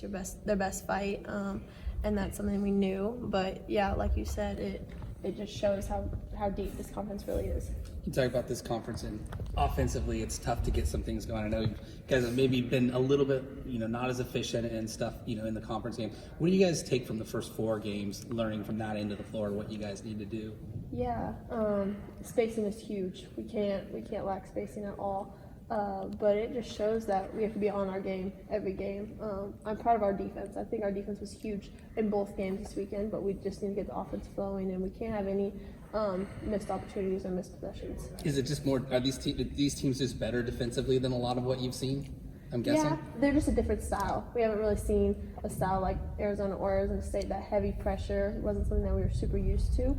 us their best fight, and that's something we knew. But yeah, like you said, it just shows how deep this conference really is. You talk about this conference, and offensively, it's tough to get some things going. I know you guys have maybe been a little bit, not as efficient and stuff, in the conference game. What do you guys take from the first 4 games, learning from that end of the floor, what you guys need to do? Yeah, spacing is huge. We can't lack spacing at all. But it just shows that we have to be on our game every game. I'm proud of our defense. I think our defense was huge in both games this weekend, but we just need to get the offense flowing, and we can't have any missed opportunities or missed possessions. Is it just more, are these teams just better defensively than a lot of what you've seen, I'm guessing? Yeah, they're just a different style. We haven't really seen a style like Arizona or Arizona State. That heavy pressure wasn't something that we were super used to.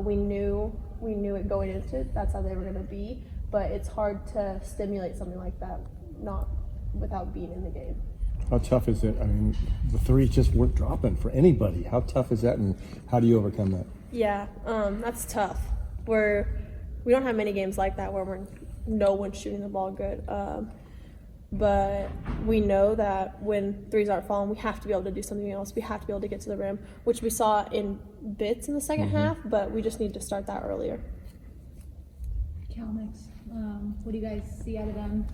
We knew it going into it. That's how they were going to be. But it's hard to stimulate something like that, not without being in the game. How tough is it? I mean, the threes just weren't dropping for anybody. How tough is that, and how do you overcome that? Yeah, that's tough. We don't have many games like that where no one's shooting the ball good. But we know that when threes aren't falling, we have to be able to do something else. We have to be able to get to the rim, which we saw in bits in the second half, but we just need to start that earlier. Calmex, what do you guys see out of them?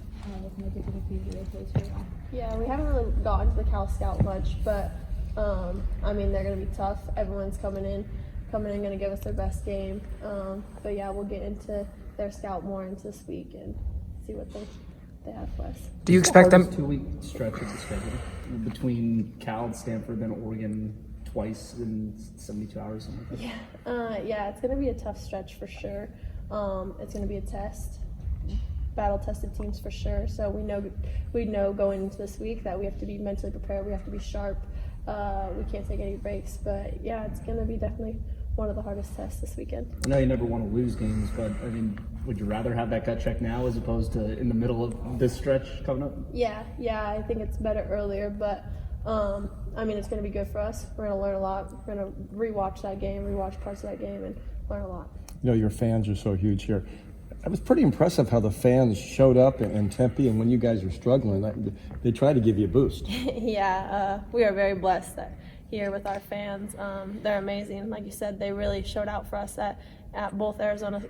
With no difficulties they place for a while. Yeah, we haven't really gotten to the Cal Scout much, but they're going to be tough. Everyone's coming in, going to give us their best game. But yeah, we'll get into their scout more into this week and see what they have for us. Do you expect them? 2-week stretch of the schedule between Cal, Stanford, then Oregon twice in 72 hours. Something like that. Yeah, it's going to be a tough stretch for sure. It's going to be a test. Battle-tested teams for sure. So we know going into this week that we have to be mentally prepared. We have to be sharp. We can't take any breaks. But yeah, it's going to be definitely one of the hardest tests this weekend. I know you never want to lose games, but I mean, would you rather have that gut check now as opposed to in the middle of this stretch coming up? Yeah, I think it's better earlier, but it's going to be good for us. We're going to learn a lot. We're going to rewatch that game, rewatch parts of that game, and learn a lot. Your fans are so huge here. It was pretty impressive how the fans showed up in Tempe, and when you guys are struggling, they try to give you a boost. Yeah, we are very blessed here with our fans. They're amazing. Like you said, they really showed out for us at both Arizona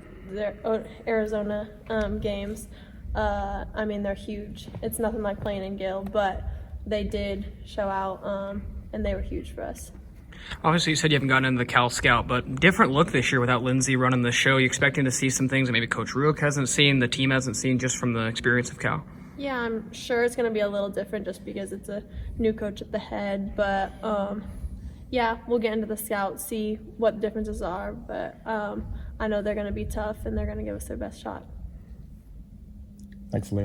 games. They're huge. It's nothing like playing in Gill, but they did show out, and they were huge for us. Obviously, you said you haven't gotten into the Cal Scout, but different look this year without Lindsay running the show. You expecting to see some things that maybe Coach Ruick hasn't seen, the team hasn't seen, just from the experience of Cal? Yeah, I'm sure it's going to be a little different just because it's a new coach at the head. But, we'll get into the Scout, see what the differences are. But I know they're going to be tough, and they're going to give us their best shot. Thanks, Aleah.